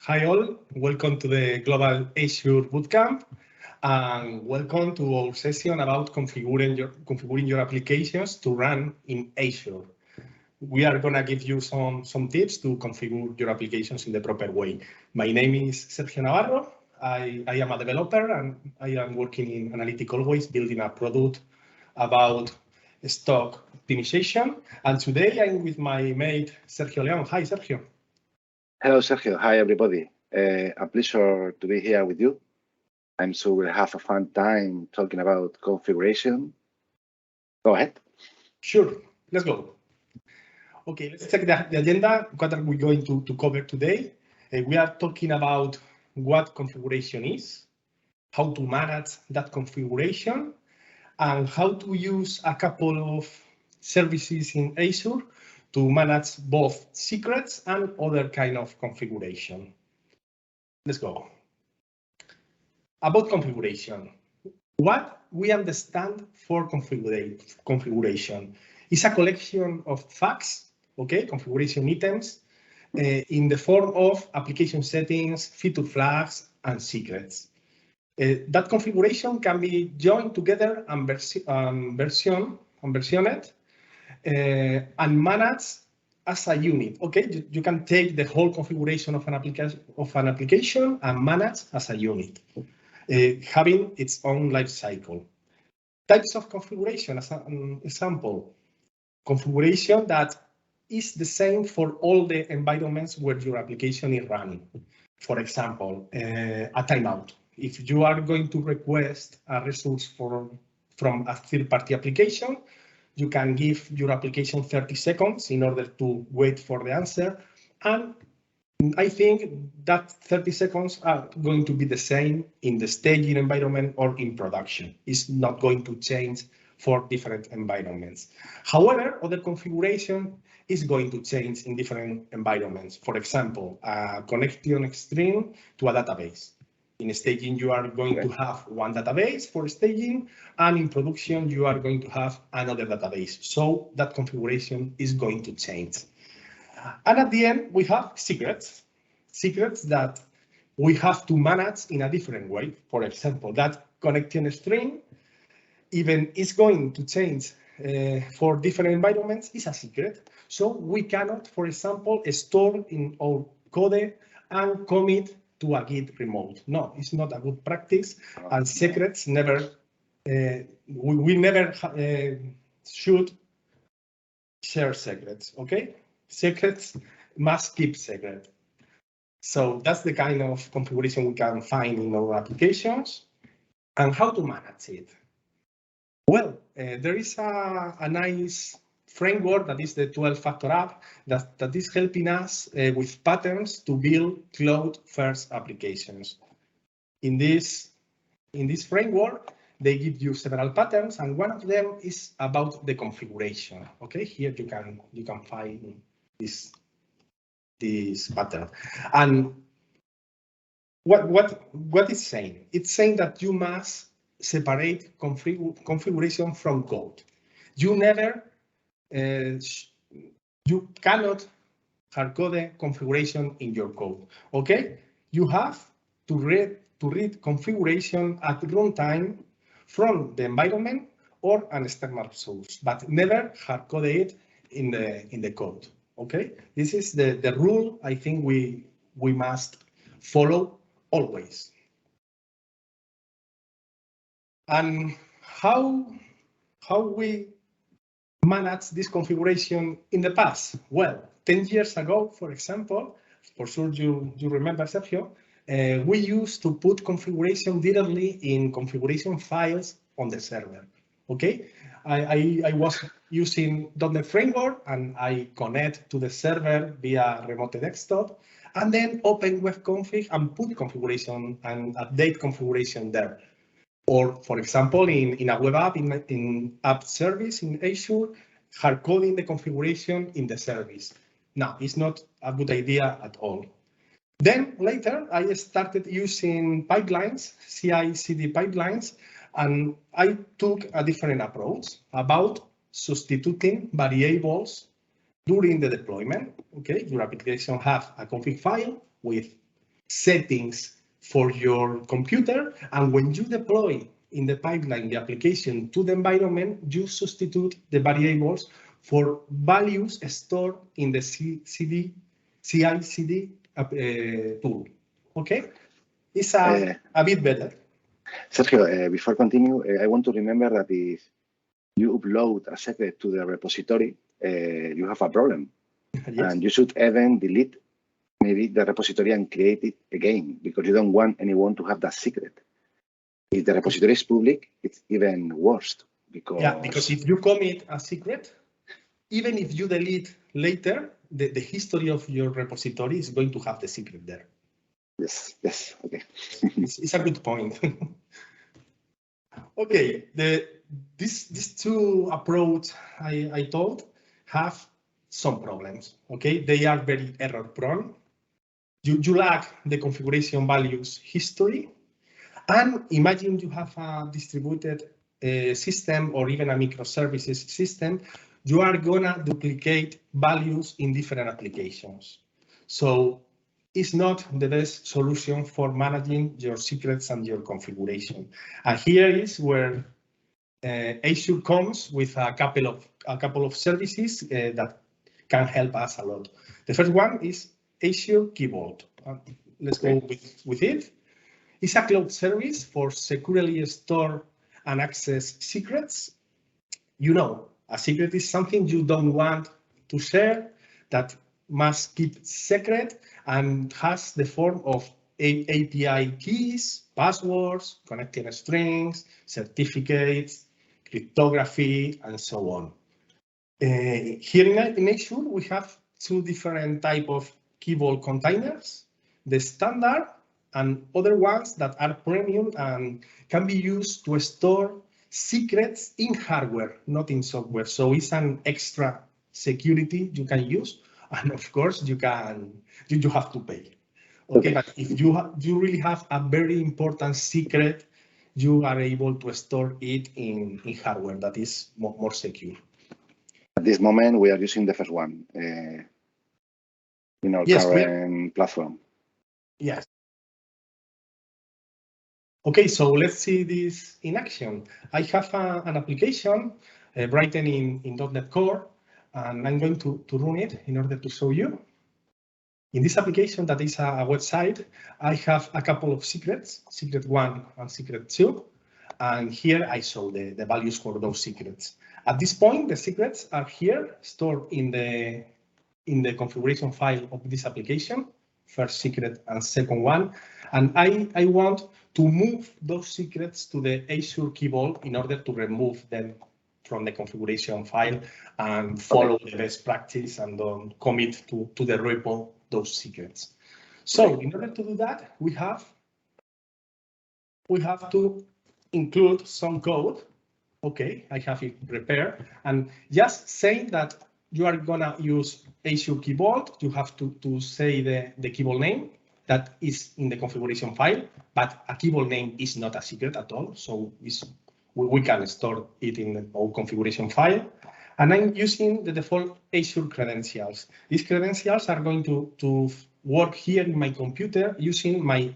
Hi all, welcome to the Global Azure Bootcamp and welcome to our session about configuring your applications to run in Azure. We are going to give you some tips to configure your applications in the proper way. My name is Sergio Navarro. I am a developer and I am working in Analytic Always, building a product about stock optimization. And today I'm with my mate, Sergio León. Hi, Sergio. Hello, Sergio. Hi, everybody. A pleasure to be here with you. I'm sure we'll have a fun time talking about configuration. Go ahead. Sure, let's go. Okay, let's check the agenda. What are we going to cover today? We are talking about what configuration is, how to manage that configuration, and how to use a couple of services in Azure to manage both secrets and other kind of configuration. Let's go. About configuration. What we understand for configuration is a collection of facts, okay, configuration items, in the form of application settings, feature flags, and secrets. That configuration can be joined together and versioned and managed as a unit. Okay, you can take the whole configuration of an application and manage as a unit, having its own life cycle. Types of configuration, as an example, configuration that is the same for all the environments where your application is running. For example, a timeout. If you are going to request a resource from a third-party application, you can give your application 30 seconds in order to wait for the answer. And I think that 30 seconds are going to be the same in the staging environment or in production. It's not going to change for different environments. However, other configuration is going to change in different environments. For example, a connection string to a database. In staging, you are going to have one database for staging, and in production, you are going to have another database. So that configuration is going to change. And at the end, we have secrets that we have to manage in a different way. For example, that connection string, even is going to change for different environments, is a secret. So we cannot, for example, store in our code and commit to a Git remote. No, it's not a good practice, and secrets never, we never should share secrets, okay? Secrets must keep secret. So that's the kind of configuration we can find in our applications. And how to manage it? Well, there is a nice framework that is the 12-factor app that is helping us with patterns to build cloud-first applications. In this framework, they give you several patterns, and one of them is about the configuration. Okay, here you can find this pattern. And what it's saying? It's saying that you must separate configuration from code. You never you cannot hard-code configuration in your code. Okay, you have to read configuration at runtime from the environment or an external source, but never hard-code it in the code. Okay, this is the rule I think we must follow always. And how we manage this configuration in the past? Well, 10 years ago, for example, for sure you remember, Sergio, we used to put configuration directly in configuration files on the server. Okay, I was using .NET Framework and I connect to the server via remote desktop and then open web config and put configuration and update configuration there. Or, for example, in a web app, in app service in Azure, hard coding the configuration in the service. Now, it's not a good idea at all. Then later, I started using pipelines, CI/CD pipelines, and I took a different approach about substituting variables during the deployment. Okay, your application have a config file with settings for your computer, and when you deploy in the pipeline the application to the environment, you substitute the variables for values stored in the CI/CD tool. Okay, it's a bit better. Sergio, before continue, I want to remember that if you upload a secret to the repository, you have a problem. Yes. And you should even delete maybe the repository and create it again, because you don't want anyone to have that secret. If the repository is public, it's even worse. Because if you commit a secret, even if you delete later, the history of your repository is going to have the secret there. Yes, okay. It's a good point. Okay, these two approaches I told have some problems. Okay, they are very error prone. You lack the configuration values history, and imagine you have a distributed system or even a microservices system. You are gonna duplicate values in different applications. So it's not the best solution for managing your secrets and your configuration. And here is where Azure comes with a couple of services that can help us a lot. The first one is Azure Keyboard. Let's go with it. It's a cloud service for securely store and access secrets. You know, a secret is something you don't want to share, that must keep secret and has the form of API keys, passwords, connecting strings, certificates, cryptography, and so on. Here in Azure, we have two different types of keyboard containers, the standard and other ones that are premium and can be used to store secrets in hardware, not in software. So it's an extra security you can use, and of course you have to pay. Okay, but if you really have a very important secret, you are able to store it in hardware that is more secure. At this moment, we are using the first one in our current platform. Yes. Okay, so let's see this in action. I have an application written in .NET Core, and I'm going to run it in order to show you. In this application that is a website, I have a couple of secrets, secret 1 and secret 2. And here I show the values for those secrets. At this point, the secrets are here stored in the configuration file of this application, first secret and second one. And I want to move those secrets to the Azure Keyboard in order to remove them from the configuration file and follow the best practice and don't commit to the repo those secrets. So in order to do that, we have to include some code. Okay, I have it prepared. And just saying that you are gonna use Azure Keyboard, you have to say the keyboard name that is in the configuration file, but a keyboard name is not a secret at all. So we can store it in our configuration file. And I'm using the default Azure credentials. These credentials are going to work here in my computer using my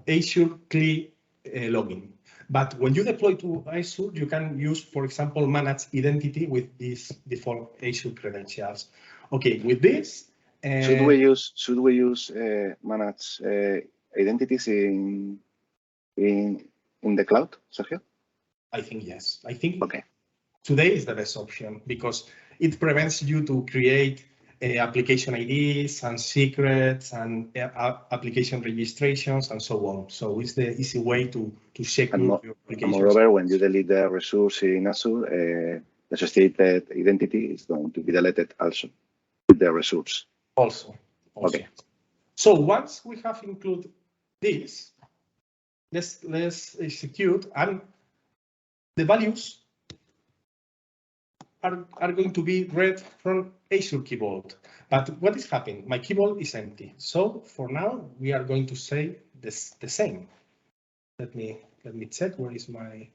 Azure CLI login. But when you deploy to Azure, you can use, for example, managed identity with these default Azure credentials. Okay, with this. Should we use managed identities in the cloud, Sergio? I think yes. I think today is the best option because it prevents you to create application IDs and secrets and application registrations and so on. So it's the easy way to check your application. Moreover, when you delete the resource in Azure, the associated identity is going to be deleted also with the resource. Also. Okay. So once we have included this, let's execute, and the values are going to be read from Azure Keyboard. But what is happening? My keyboard is empty. So for now, we are going to say the same. Let me check where is my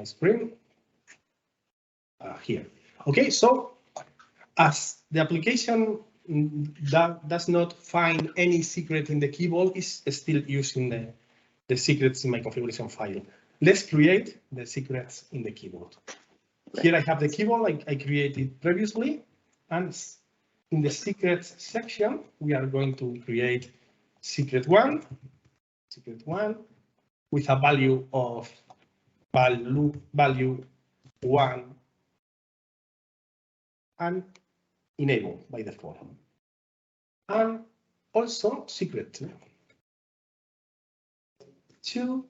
screen. Here. Okay, so as the application that does not find any secret in the keyboard is still using the secrets in my configuration file. Let's create the secrets in the keyboard. Here I have the keyboard I created previously, and in the secrets section, we are going to create secret one with a value of value 1 and enable by default. And also secret 2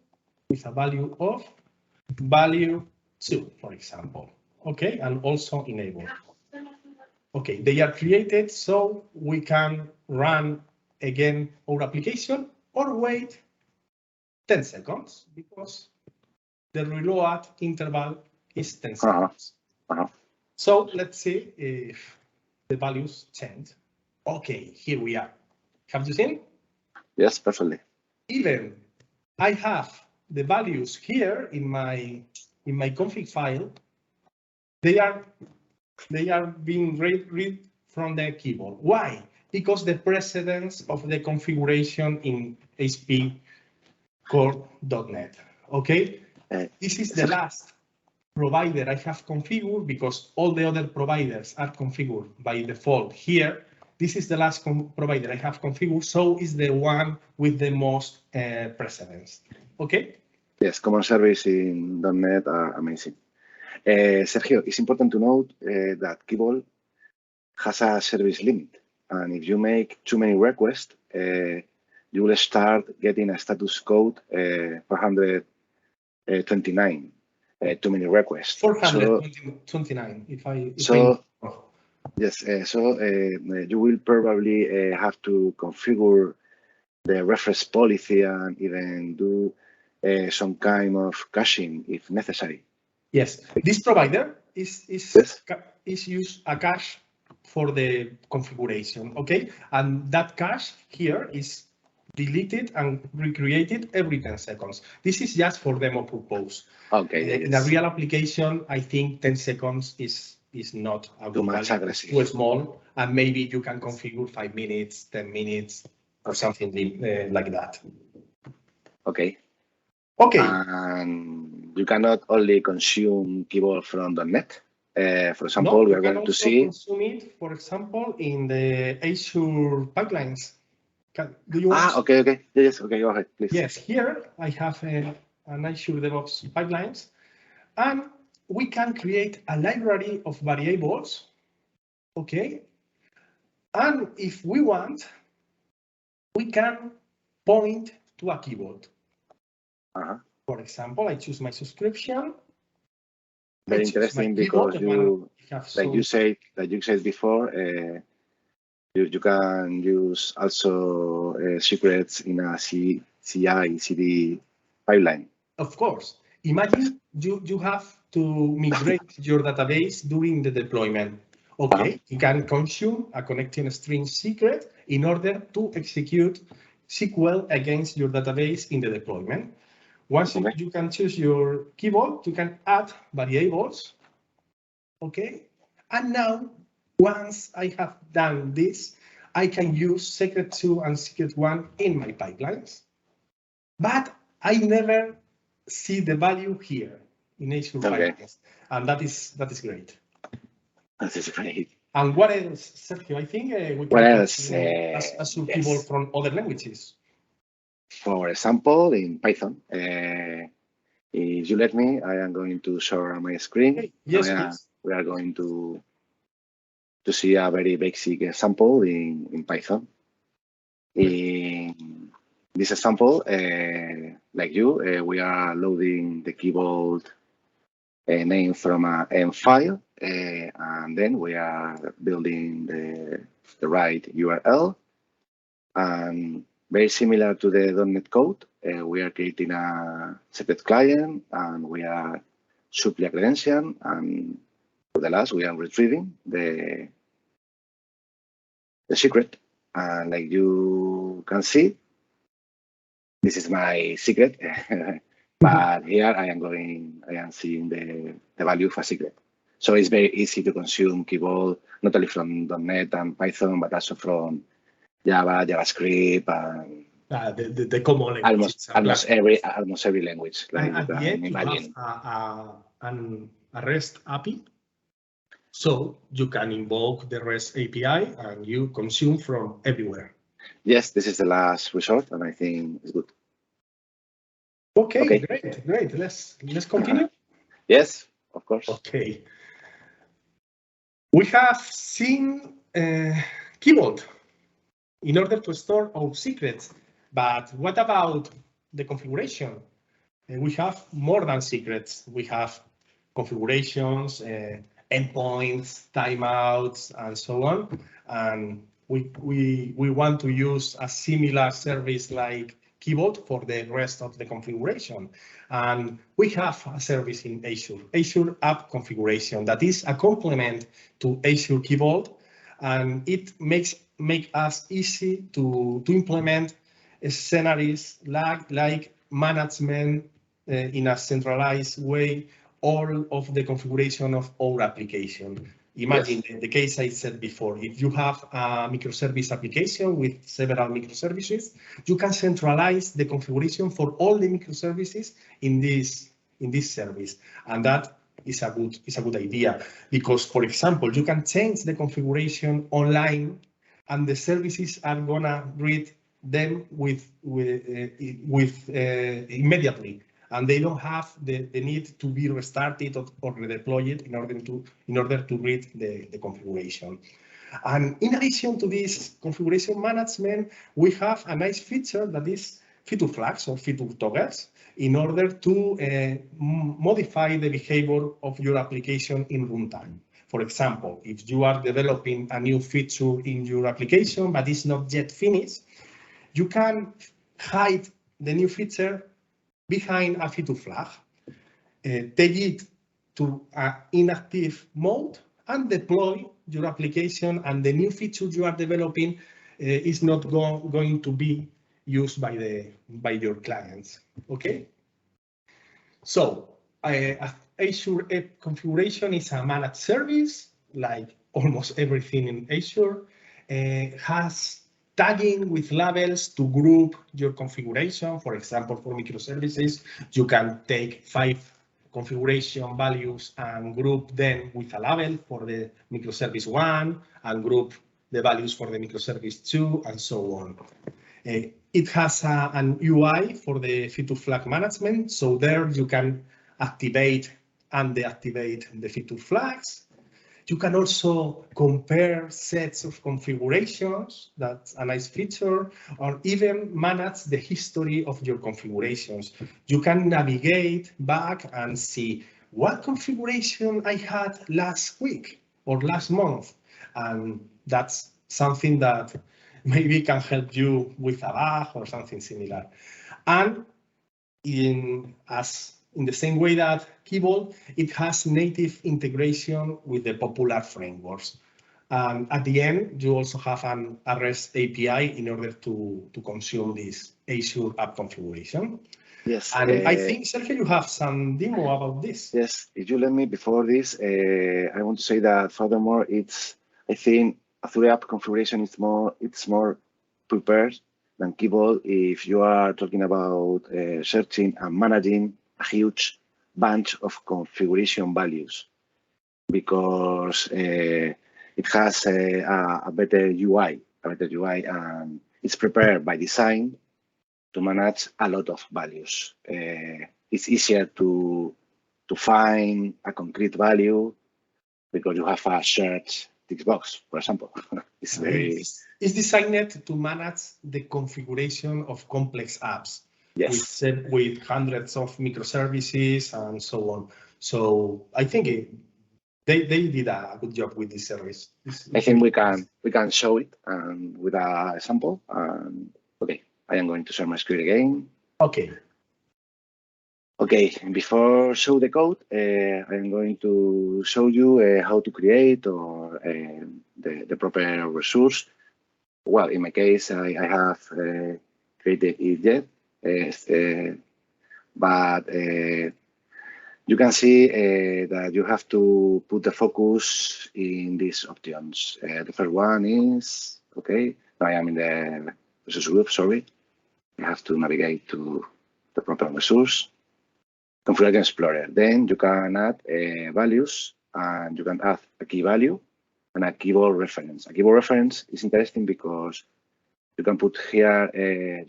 with a value of value 2, for example. Okay, and also enable. Okay, they are created so we can run again our application or wait 10 seconds because the reload interval is 10 seconds. So let's see if the values change. Okay, here we are. Have you seen? Yes, perfectly. Even I have the values here in my config file. They are being read from the keyboard. Why? Because the precedence of the configuration in HP core.net. Okay, this is the last provider I have configured because all the other providers are configured by default here. This is the last provider I have configured, so it's the one with the most precedence. Okay? Yes, common service in .NET are amazing. Sergio, it's important to note that Keyboard has a service limit, and if you make too many requests, you will start getting a status code 429. Too many requests. 429. Yes. You will probably have to configure the reference policy and even do some kind of caching if necessary. Yes, this provider is use a cache for the configuration. Okay, and that cache here is deleted and recreated every 10 seconds. This is just for demo purpose. Okay. In a real application, I think 10 seconds is not a too much aggressive. Too small, and maybe you can configure 5 minutes, 10 minutes, or something like that. Okay. Okay. And you cannot only consume Keyboard from .NET. For example, we are going to see. Consume it, for example, in the Azure pipelines. Do you want okay. Yes, okay, go ahead, please. Yes, here I have an Azure DevOps pipelines, and we can create a library of variables, okay? And if we want, we can point to a keyboard. For example, I choose my subscription. Very interesting because you said before, you can use also secrets in a CI/CD pipeline. Of course. Imagine you have to migrate your database during the deployment. Okay, you can consume a connecting string secret in order to execute SQL against your database in the deployment. Once you can choose your keyboard, you can add variables. Okay, and now once I have done this, I can use secret 2 and secret 1 in my pipelines, but I never see the value here in Azure pipelines, and that is great. That is great. And what else, Sergio? I think we can Azure Keyboard from other languages. For example, in Python. If you let me, I am going to share my screen. Okay. Yes, please. We are going to see a very basic example in Python. In this example, like we are loading the keyboard name from a M file, and then we are building the right URL. And very similar to the .NET code, we are creating a separate client, and we are supply a credential, and for the last, we are retrieving the secret. And like you can see, this is my secret, but here I am seeing the value of a secret. So it's very easy to consume Keyboard, not only from .NET and Python, but also from Java, JavaScript, and the common language. Almost every language. Like and at the end, imagine. you have a REST API. So you can invoke the REST API and you consume from everywhere. Yes, this is the last resort, and I think it's good. Okay. Great. Let's continue. Yes, of course. Okay. We have seen Keyboard in order to store our secrets, but what about the configuration? We have more than secrets. We have configurations, endpoints, timeouts, and so on. And we want to use a similar service like Keyboard for the rest of the configuration. And we have a service in Azure App Configuration, that is a complement to Azure Keyboard, and it makes us easy to implement scenarios like management in a centralized way, all of the configuration of our application. Imagine the case I said before. If you have a microservice application with several microservices, you can centralize the configuration for all the microservices in this service, and that is a good idea because, for example, you can change the configuration online, and the services are gonna read them with immediately, and they don't have the need to be restarted or redeployed in order to read the configuration. And in addition to this configuration management, we have a nice feature that is feature flags or feature toggles in order to modify the behavior of your application in runtime. For example, if you are developing a new feature in your application, but it's not yet finished, you can hide the new feature behind a feature flag, take it to an inactive mode, and deploy your application, and the new feature you are developing is not going to be used by your clients. Okay. So Azure App Configuration is a managed service, like almost everything in Azure. Has tagging with labels to group your configuration. For example, for microservices, you can take 5 configuration values and group them with a label for the microservice 1 and group the values for the microservice 2 and so on. It has an UI for the feature flag management. So there you can activate and deactivate the feature flags. You can also compare sets of configurations, that's a nice feature, or even manage the history of your configurations. You can navigate back and see what configuration I had last week or last month. And that's something that maybe can help you with a bug or something similar. And in the same way that Keyboard, it has native integration with the popular frameworks. At the end, you also have an REST API in order to consume this Azure App Configuration. Yes. And I think, Sergio, you have some demo about this. Yes, if you let me before this, I want to say that furthermore, I think Azure App Configuration is more prepared than Keyboard if you are talking about searching and managing a huge bunch of configuration values, because it has a better UI, and it's prepared by design to manage a lot of values. It's easier to find a concrete value because you have a shared text box, for example. It's designed to manage the configuration of complex apps. Yes. With hundreds of microservices and so on. So I think they did a good job with this service. I think we can show it with a example. Okay, I am going to share my screen again. Okay. Okay, before show the code, I am going to show you how to create or the proper resource. Well, in my case, I have created it yet, but you can see that you have to put the focus in these options. The first one is, okay, I am in the resource group, sorry. You have to navigate to the proper resource. Configuration Explorer. Then you can add values, and you can add a key value and a keyboard reference. A keyboard reference is interesting because you can put here a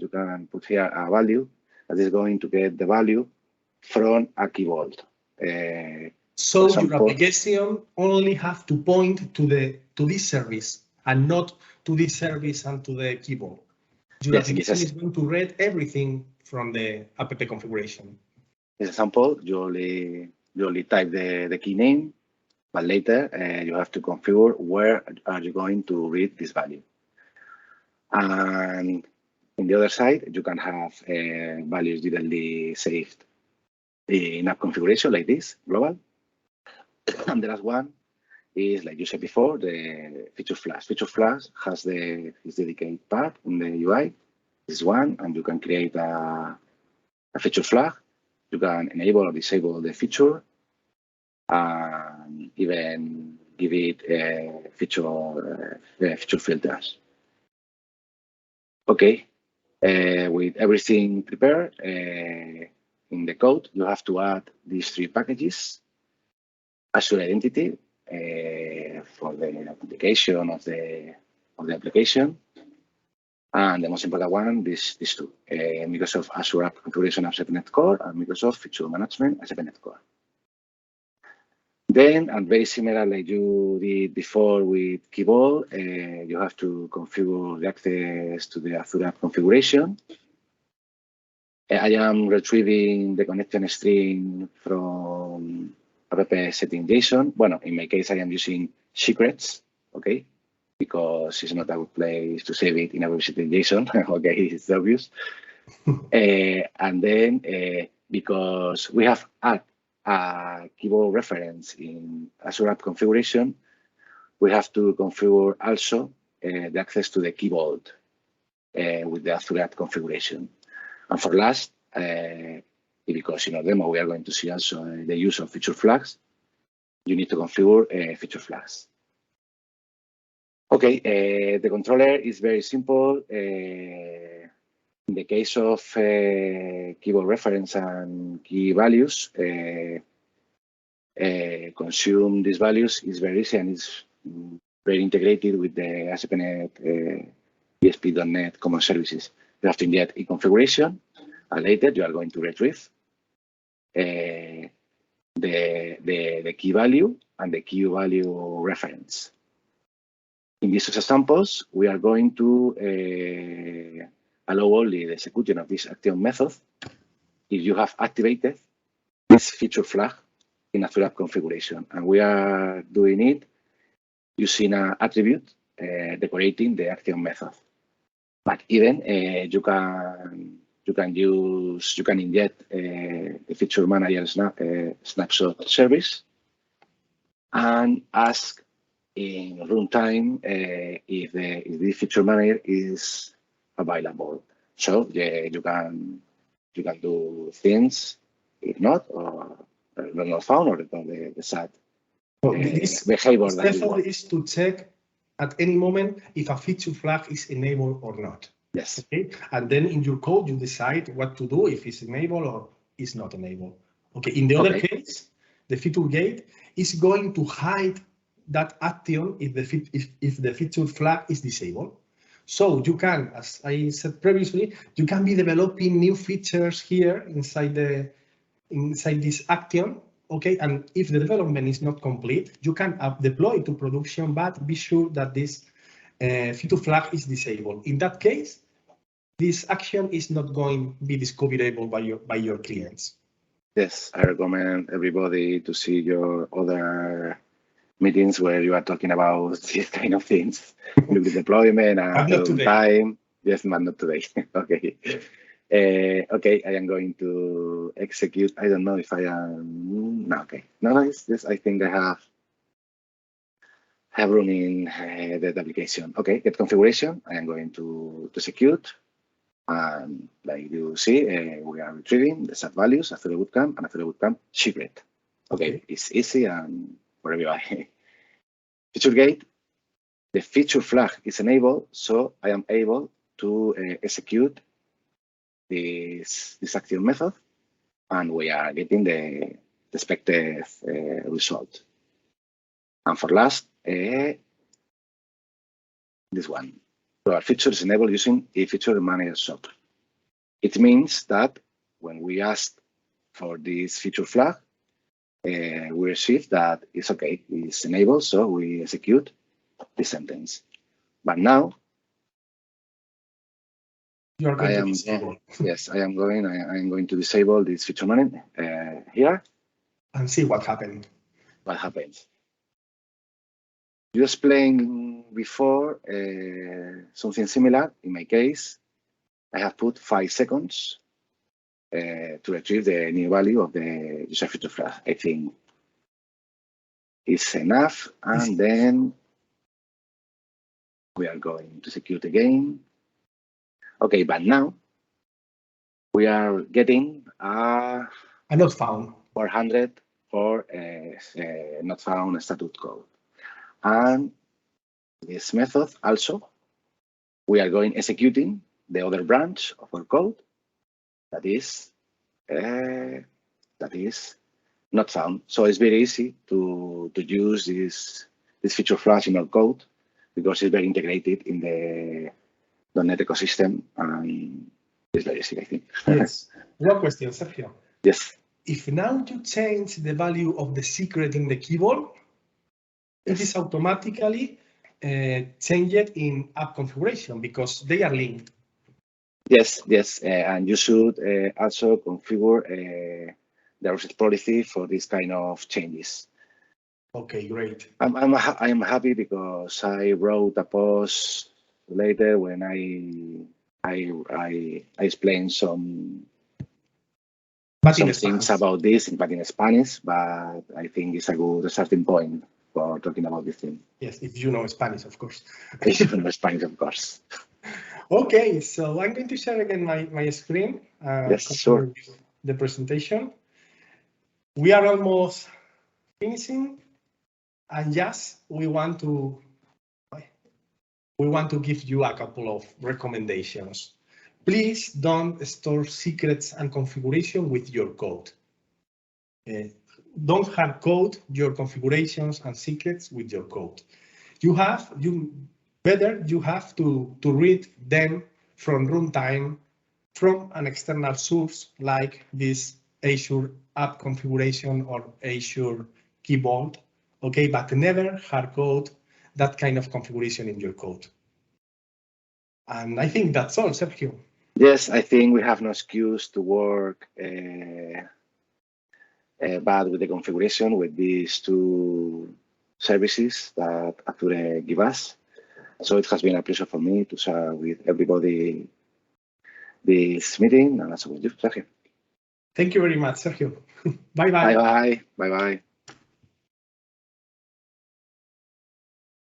value that is going to get the value from a keyboard. So your application only have to point to this service and not to this service and to the keyboard. Your application is going to read everything from the app configuration. As an example, you only type the key name, but later you have to configure where are you going to read this value. And in the other side, you can have values directly saved in app configuration like this, global. And the last one is, like you said before, the feature flags. Feature flags has its dedicated part in the UI. This one, and you can create a feature flag. You can enable or disable the feature, and even give it feature filters. Okay, with everything prepared in the code, you have to add these 3 packages: Azure Identity for the application of the application, and the most important one, these 2: Microsoft Azure App Configuration ASP.NET Core and Microsoft Feature Management ASP.NET Core. Then, and very similar like you did before with Keyboard, you have to configure the access to the Azure App Configuration. I am retrieving the connection string from app setting JSON. Well, in my case, I am using secrets, okay, because it's not a good place to save it in app setting JSON. Okay, it's obvious. And then because we have added a keyboard reference in Azure App Configuration, we have to configure also the access to the keyboard with the Azure App Configuration. And for last, because in our demo we are going to see also the use of feature flags, you need to configure feature flags. Okay, the controller is very simple. In the case of keyboard reference and key values, consume these values is very easy, and it's very integrated with the ASP.NET ASP.NET Common Services. You have to inject a configuration, and later you are going to retrieve the key value and the key value reference. In these examples, we are going to allow only the execution of this action method if you have activated this feature flag in Azure App Configuration. And we are doing it using an attribute decorating the action method. But even you can inject the feature manager snapshot service and ask in runtime if the feature manager is available. So you can do things if not, or not found, or return the sad behavior. This method is to check at any moment if a feature flag is enabled or not. Yes. Okay. And then in your code, you decide what to do if it's enabled or is not enabled. Okay. In the other case, the feature gate is going to hide that action if the feature flag is disabled. So you can, as I said previously, you can be developing new features here inside this action. Okay, and if the development is not complete, you can deploy to production, but be sure that this feature flag is disabled. In that case, this action is not going to be discoverable by your clients. Yes, I recommend everybody to see your other meetings where you are talking about these kind of things, with the deployment and time. Yes, but not today. Okay. Okay, I am going to execute. I don't know if I am. No, okay. No, this I think I have running the application. Okay, get configuration. I am going to execute. And like you see, we are retrieving the set values, Azure Bootcamp and Azure Bootcamp secret. Okay, it's easy and for everybody. Feature gate, the feature flag is enabled, so I am able to execute this action method, and we are getting the expected result. And for last, this one. So our feature is enabled using a feature manager SOP. It means that when we ask for this feature flag, we receive that it's okay, it's enabled, so we execute the sentence. But now, You're going to disable. Yes, I am going to disable this feature manager here. And see what happened. What happens? You explained before something similar. In my case, I have put 5 seconds to retrieve the new value of the user feature flag. I think it's enough. And then we are going to execute again. Okay, but now we are getting a not found 400 for not found statute code. And this method also, we are going executing the other branch of our code that is not found. So it's very easy to use this feature flag in our code because it's very integrated in the .NET ecosystem, and it's very easy, I think. Yes. One question, Sergio. Yes. If now you change the value of the secret in the keyboard, it is automatically changed in app configuration because they are linked. Yes, and you should also configure the reset policy for this kind of changes. Okay, great. I'm happy because I wrote a post later when I explained some things about this, but in Spanish. But I think it's a good starting point for talking about this thing. Yes, if you know Spanish, of course. If you know Spanish, of course. Okay, so I'm going to share again my screen. Yes, sure. The presentation. We are almost finishing, and yes, we want to give you a couple of recommendations. Please don't store secrets and configuration with your code. Don't hard code your configurations and secrets with your code. You have to read them from runtime from an external source like this Azure App Configuration or Azure Keyboard. Okay, but never hard code that kind of configuration in your code. And I think that's all, Sergio. Yes, I think we have no excuse to work bad with the configuration with these 2 services that Azure give us. So it has been a pleasure for me to share with everybody this meeting, and also with you, Sergio. Thank you very much, Sergio. Bye-bye. Bye-bye. Bye-bye.